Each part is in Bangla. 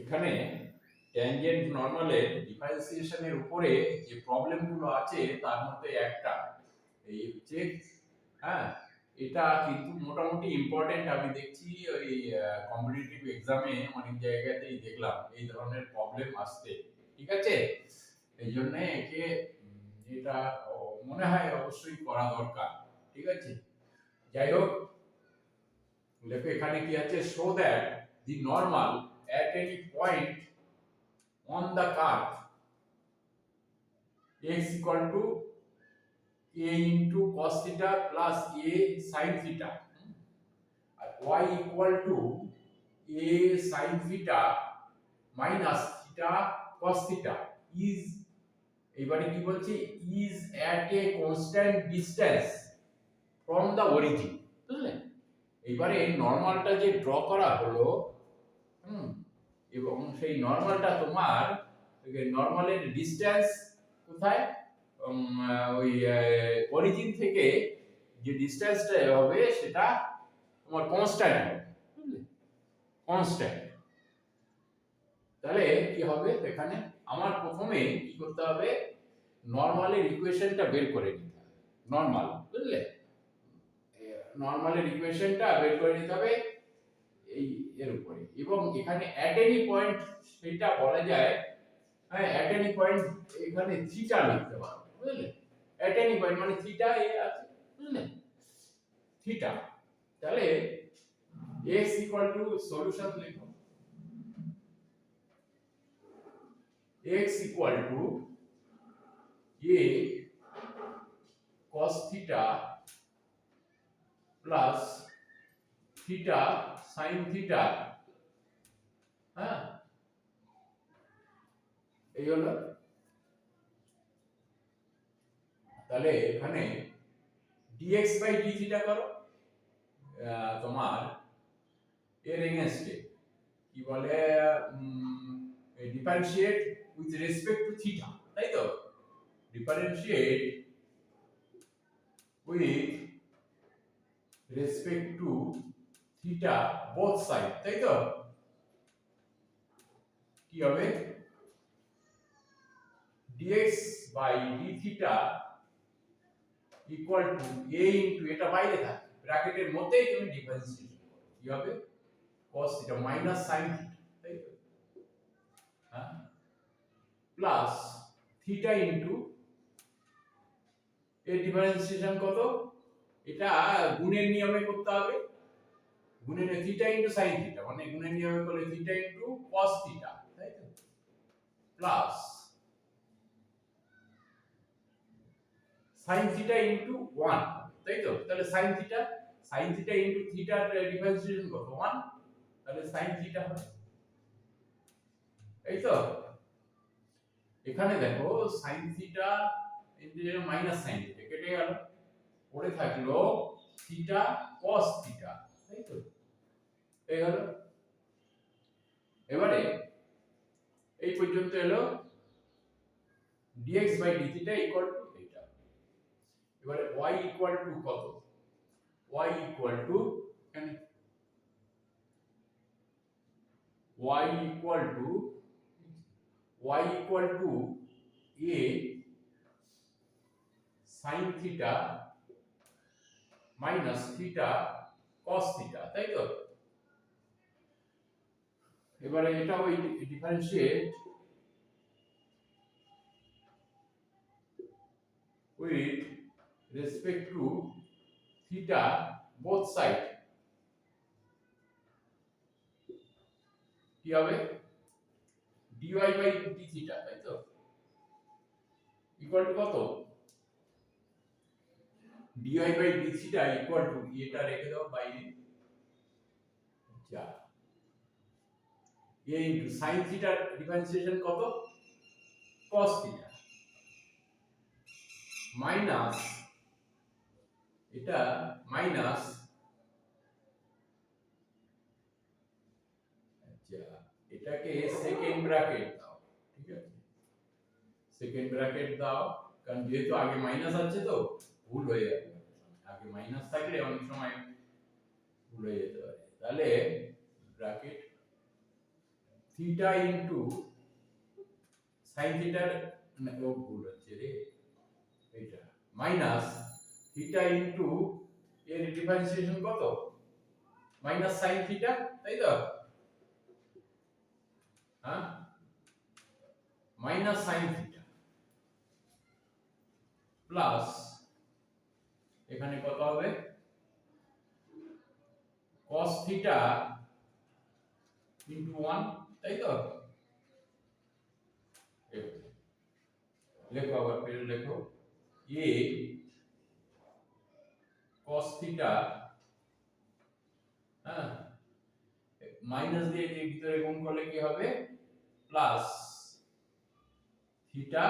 এখানে ট্যানজেন্ট নরমালের ডিফারেন্সিয়েশনের উপরে যে প্রবলেমগুলো আছে তার মধ্যে একটা এই হচ্ছে, হ্যাঁ, এটা কিন্তু মোটামুটি ইম্পর্টেন্ট। আমি দেখছি ওই কম্পিটিটিভ এক্সামে অনেক জায়গাতেই দেখলাম এই ধরনের প্রবলেম আসতে, ঠিক আছে। এই জন্য একে এটা মনে হয় অবশ্যই করা দরকার, ঠিক আছে। যাই হোক, দেখো এখানে কি আছে, show that the normal at any point on the curve x equal to a into cos theta plus a sin theta আর y equal to a sin theta minus theta cos theta is, এবারে কি বলছে, is at a constant distance from the origin, বুঝলে। এবারে নরমালটা যে ড্র করা হলো, এবং সেই নরমালটা তোমার নরমালের ডিসটেন্স কোথায়, ওই অরিজিন থেকে যে ডিসটেন্সটা হবে সেটা তোমার কনস্ট্যান্ট হবে, বুঝলে, কনস্ট্যান্ট। তাহলে কি হবে, এখানে আমার প্রথমে কি করতে হবে, নরমালের ইকুয়েশনটা বের করে নিতে হবে। নরমাল, বুঝলে, নরমালের ইকুয়েশনটা বের করে নিতে হবে এই এর উপরে, এবং এখানে অ্যাট এনি পয়েন্ট সেটা বলা যায়, হ্যাঁ, অ্যাট এনি পয়েন্ট এখানে থিটা লিখতে পারো, বুঝলে। অ্যাট এনি পয়েন্ট মানে থিটা এ আছে, বুঝলে, থিটা। তাহলে x ইকুয়াল টু সলিউশন লিখো, x equal to a cos theta plus theta sin theta, হ্যাঁ, এই হলো। তাহলে এখানে dx বাই d থিটা করো, তোমার এর এগেইনস্টে কি বলে, differentiate with respect to theta, তাই তো, differentiate with respect to theta both side, তাই তো। কি হবে, dx by d theta equal to a into, এটা বাইরে থাকে ব্র্যাকেটের মধ্যেই তুমি ডিফারেন্সিয়েশন করো, কি হবে, cos theta minus sin theta, তাই তো, হ্যাঁ, প্লাস থিটা ইনটু এর ডিফারেন্সিয়েশন কত, এটা গুণের নিয়মে করতে হবে, গুণের থিটা ইনটু sin থিটা মানে গুণের নিয়মে করলে থিটা ইনটু cos থিটা, তাই তো, প্লাস sin থিটা ইনটু 1, তাই তো। তাহলে sin থিটা ইনটু থিটার ডিফারেন্সিয়েশন কত, 1, তাহলে sin থিটা হবে, এই তো। এখানে দেখো sin theta into minus sin theta কেটে গেল, পড়ে থাকলো থিটা cos থিটা, তাই তো, এই হলো। এবারে এই পর্যন্ত এলো dx by d theta equal to এটা। এবারে y ইকুয়াল টু কত, y ইকুয়াল টু, এখানে y equal to a sin theta minus theta cos theta, তাই তো। এবারে এটা ওই differentiate with respect to theta both side, কি হবে, dy বাই d থিটা, তাই তো, ইকুয়াল টু কত, dy by d theta equal to, এটা রেখে দাও বাইরে, যা a ইনটু sin থিটার ডিফারেন্সিয়েশন কত, cos থিটা মাইনাস, এটা মাইনাস, আচ্ছা, এটাকে সেকেন্ড ব্র্যাকেট দাও, ঠিক আছে, সেকেন্ড ব্র্যাকেট দাও, কারণ যেহেতু আগে মাইনাস আছে তো ভুল হয়ে যাবে, আগে মাইনাস থাকলে অনেক সময় ভুল হয়ে যেতে পারে। তাহলে ব্র্যাকেট থিটা ইনটু সাইন থিটার না ও ভুল হচ্ছে রে এইটা মাইনাস থিটা ইনটু এর ডিফারেন্সিয়েশন কত মাইনাস সাইন থিটা তাই তো হ্যাঁ মাইনাস সাইন থিটা প্লাস এখানে কত হবে cos থিটা ইনটু 1 তাই তো লেখো আবার ফের লেখো a cos থিটা হ্যাঁ মাইনাস দিয়ে যে ভিতরে গুণ করলে কি হবে plus theta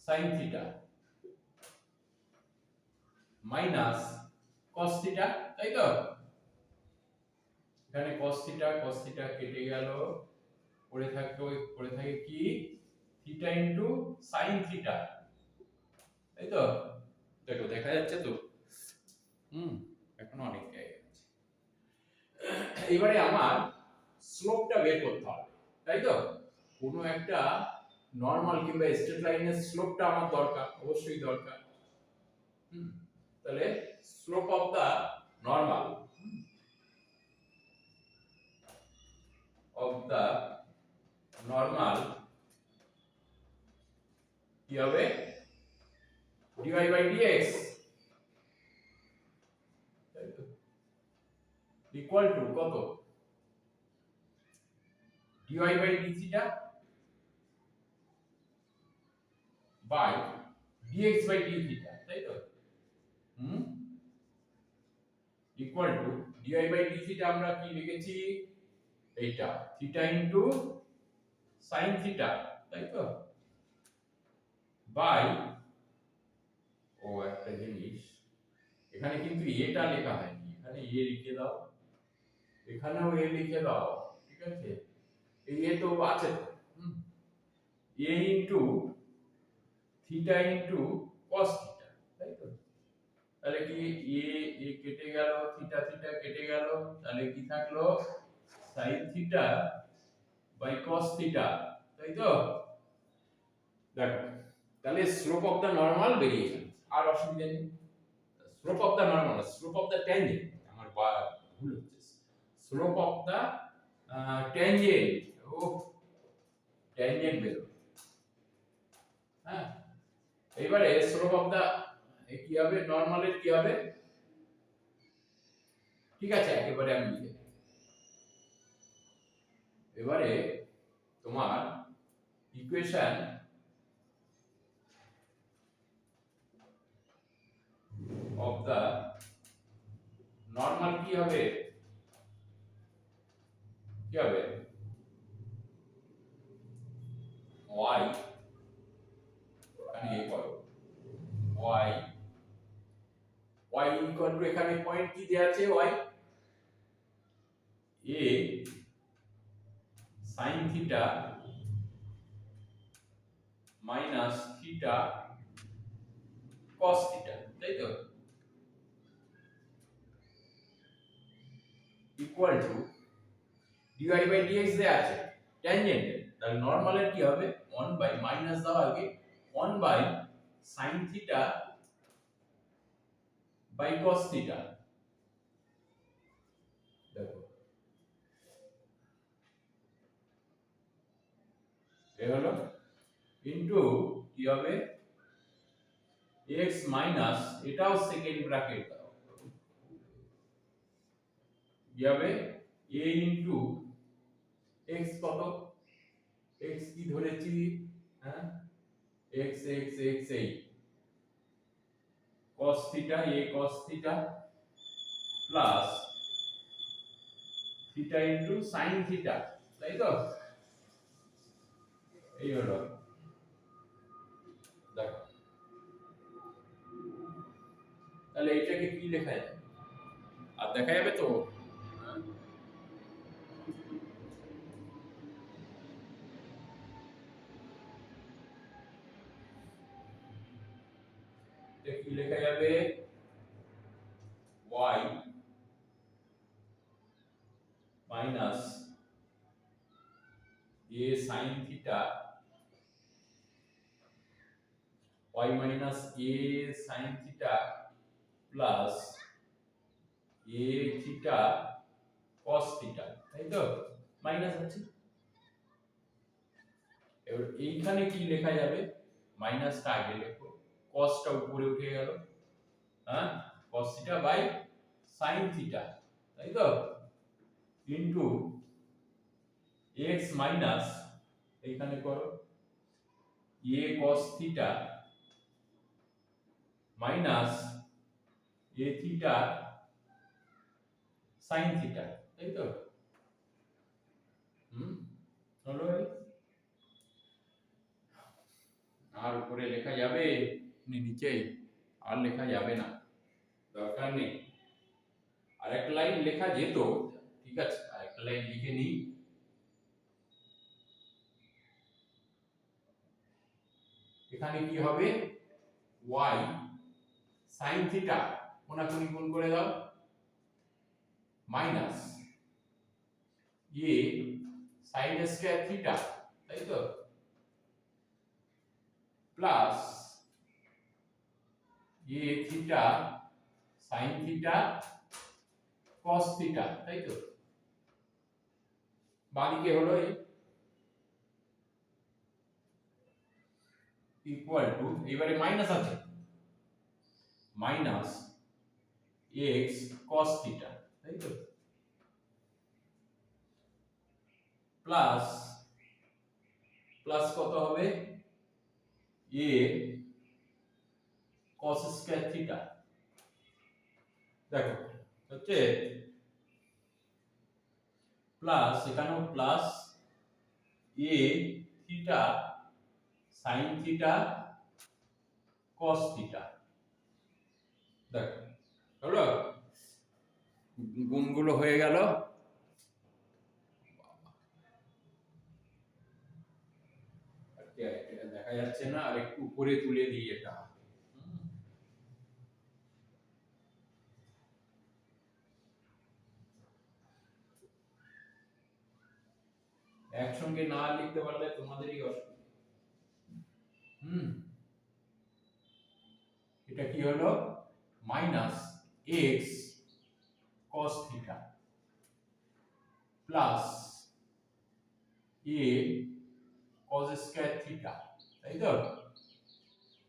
sin theta minus cos theta তাই তো এখানে cos থিটা কেটে গেল পড়ে থাকে কি থিটা ইনটু sin থিটা তাই তো দেখো দেখা যাচ্ছে তো এখন অনেক জায়গা আছে এবারে আমার স্লোপটা বের করতে হবে তাই তো কোনো একটা নরমাল কিংবা স্ট্রেট লাইনের স্লোপটা আমার দরকার অবশ্যই দরকার তাহলে slope of the normal of the normal কি হবে dy by dx equal to কত dy by d theta by dx by d theta তাই তো equal two dy by d theta আমরা কি লিখেছি এইটা থিটা ইনটু sin থিটা তাই তো বাই ও একটা জিনিস এখানে কিন্তু এটা লেখা হয়নি এখানে এ লিখে দাও এখানেও এ লিখে দাও ঠিক আছে এই এ তো আছে a into theta into cos theta তাই তো তাহলে কি এ কেটে গেল থিটা কেটে গেল তাহলে কি থাকলো sin theta by cos theta তাই তো দেখো তাহলে স্লোপ অফ দা নরমাল বেরিয়ে গেল আর অসুবিধা নেই slope of the normal slope of the tangent আমার ভুল হচ্ছে স্লোপ অফ দা ট্যানজেন্ট ও ট্যানজেন্ট বের হ্যাঁ এবারে স্লোপ অফ দা কি হবে নরমালের কি হবে ঠিক আছে একেবারে আমি লিখে দিই এবারে তোমার ইকুয়েশন অফ দা নরমাল কি হবে y এখানে a করো y ইকুয়াল টু এখানে পয়েন্ট কি দেয়া আছে y a sin theta minus theta cos theta তাই তো equal two dy by dx দেয়া আছে ট্যানজেন্ট তাহলে নরমালের কি হবে 1 বাই মাইনাস দাও আগে 1 by sin theta by cos theta দেখো এ হলো ইনটু কি হবে x মাইনাস এটাও সেকেন্ড ব্র্যাকেট দাও কি হবে a ইনটু x কত x কি ধরেছি হ্যাঁ x এই cos theta a cos theta plus theta into sin theta তাই তো এই হলো দেখো তাহলে এটাকে কি লেখা যায় আর দেখা যাবে তো কি লেখা যাবে y minus a sin theta y minus a sin theta plus a theta cos theta, তাই তো? মাইনাস আছে। এবার এইখানে কি লেখা যাবে? মাইনাসটা আগে লেখো, cosটা উপরে উঠে গেল, হ্যাঁ, cos theta by sin theta, তাই তো? ইনটু x মাইনাস এইখানে করো a cos theta minus a theta sin theta, তাই তো? হলো। আর উপরে লেখা যাবে নিচেই? আর লেখা যাবে না, দরকার নেই। আরেকটা লাইন লেখা যেত, ঠিক আছে, আরেকটা লাইন লিখে নিই। এখানে কি হবে? y sin theta কোনাকুনি গুণ করে দাও, minus a sin square theta, তাই তো? Plus a theta sin theta cos theta, তাই তো? বাদিকে হলো এই ইকুয়াল টু, এবারে মাইনাস আছে, মাইনাস x cos থিটা, তাই তো? প্লাস প্লাস কত হবে? a cos স্কয়ার থিটা, দেখো হচ্ছে প্লাস, এখানেও plus a theta sin theta cos theta, দেখো হলো, গুণগুলো হয়ে গেল। দেখা যাচ্ছে না, আর একটু উপরে তুলে দিই এটা। একসঙ্গে না লিখতে পারলে তোমাদেরই অসুবিধা। এটা কি হলো? Minus x cos theta plus a cos square theta, তাই তো?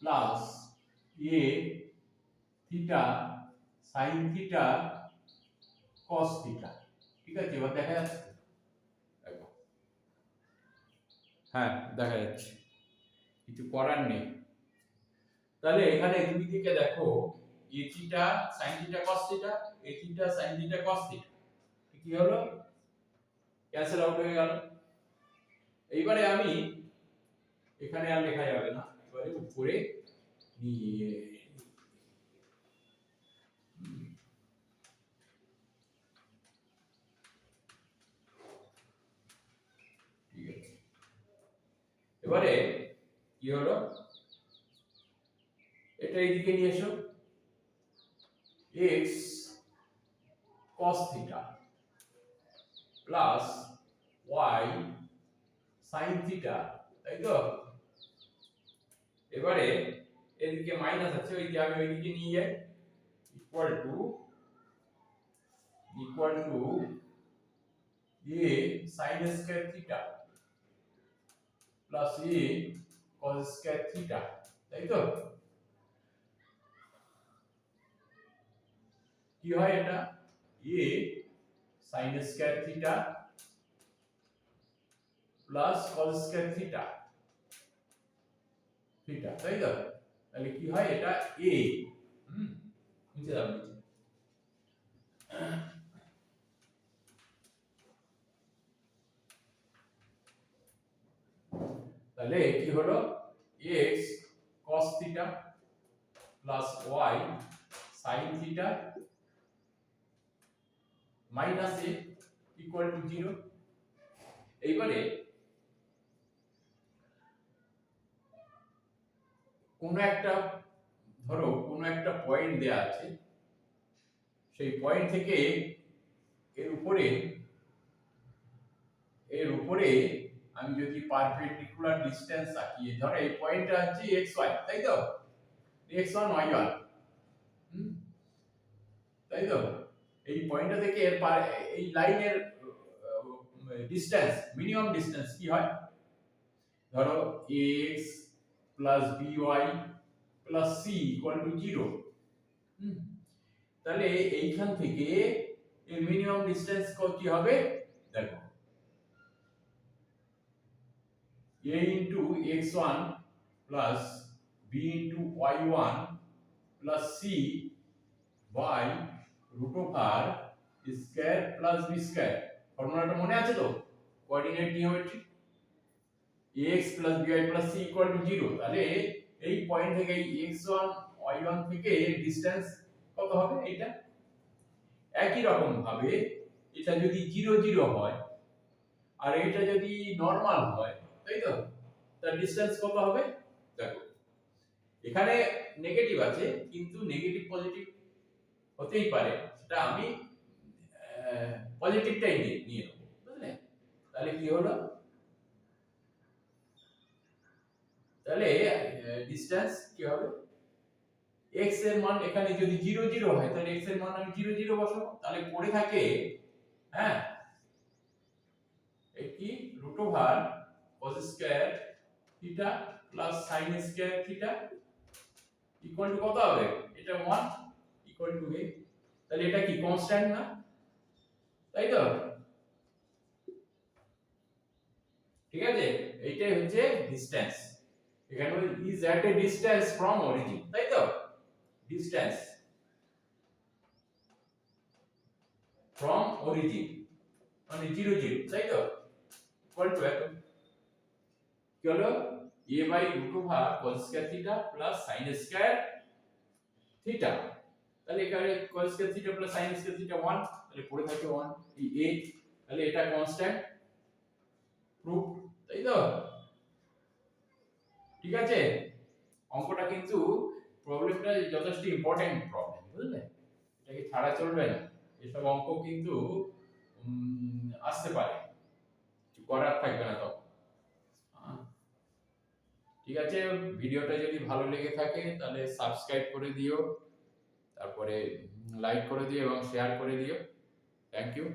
Plus a theta sin theta cos theta, ঠিক আছে? এবার দেখা যাচ্ছে, দেখো, হ্যাঁ দেখা যাচ্ছে, কিছু করার নেই। তাহলে এখানে দুই দিকে দেখো, a theta sin theta cos theta, a theta sin theta cos theta, কি হলো? ক্যান্সেল আউট হয়ে গেল। এইবারে আমি এখানে আর লেখা যাবে না, এবারে উপরে নিয়ে ঠিক আছে। এবারে কি হলো? এটা এইদিকে নিয়ে এসো, x cos theta plus y sin theta, তাই তো? এবারে এদিকে মাইনাস আছে, ওই যে আমি ওইদিকে নিয়ে যাই, equal to a sin square theta plus a cos square theta, তাই তো? কি হয় এটা? a sin square theta plus cos square theta, theta, তাই তো? তাহলে কি হয়? এটা a, নিচে যাও, নিচে। তাহলে কি হলো? x cos theta plus y sin theta minus a equal to 0। এইবারে কোন একটা, ধরো কোন একটা পয়েন্ট দেয়া আছে, সেই পয়েন্ট থেকে এর উপরে আমি যদি পারপেন্ডিকুলার ডিসটেন্স আঁকি, ধরো এই পয়েন্টটা হচ্ছে এক্স ওয়াই, তাই তো, এক্স ওয়ান ওয়াই ওয়ান, তাই তো, এই পয়েন্টটা থেকে এই লাইনের ডিসটেন্স, মিনিমাম ডিসটেন্স কি হয়, ধরো x plus by plus c equal to 0। তাহলে এইখান থেকে এর মিনিমাম ডিসটেন্স কি হবে, দেখো a into x1 plus b into y1 plus c by root over square plus b square. ফর্মুলাটা মনে আছে তো, coordinate geometry, x plus by plus c equal to 0। তাহলে এই পয়েন্ট থেকে এই x1 y1 থেকে ডিসটেন্স কত হবে, এটা একই রকম ভাবে এটা যদি 0 0 হয় আর এটা যদি নরমাল হয়, তাই তো, তার ডিসটেন্স কত হবে, দেখো এখানে নেগেটিভ আছে কিন্তু নেগেটিভ পজিটিভ হতেই পারে, সেটা আমি পজিটিভটাই নিয়ে নেব, বুঝলে। তাহলে কি হলো, তাহলে ডিসটেন্স কি হবে, x এর মান এখানে যদি 0 0 হয় তাহলে x এর মান আমি 0 0 বসাবো, তাহলে পড়ে থাকে, হ্যাঁ, এই কি root over cos square theta plus sin square theta equal to কত হবে, এটা 1 ইকুয়াল টু a। তাহলে এটা কি কনস্ট্যান্ট না, তাই তো, ঠিক আছে, এইটাই হচ্ছে ডিসটেন্স। এখানে is at A distance from origin, তাই তো, ডিসটেন্স ফ্রম অরিজিন মানে 0 0, তাই তো, ইকুয়াল টু এত কি হলো, a by root over cos square theta plus sin square theta. তাহলে এখানে cos square theta plus sin square theta 1, তাহলে পড়ে থাকে 1 এই a, তাহলে এটা কনস্ট্যান্ট প্রুফ, তাই তো, ঠিক আছে। অঙ্কটা কিন্তু প্রবলেমটা যথেষ্ট ইম্পর্টেন্ট প্রবলেম, বুঝলে, এটাকে ছাড়া চলবে না, এসব অঙ্ক কিন্তু আসতে পারে, করার থাকবে না তখন। ঠিক আছে, ভিডিওটা যদি ভালো লেগে থাকে তাহলে সাবস্ক্রাইব করে দিও, তারপরে লাইক করে দিও এবং শেয়ার করে দিও। Thank you.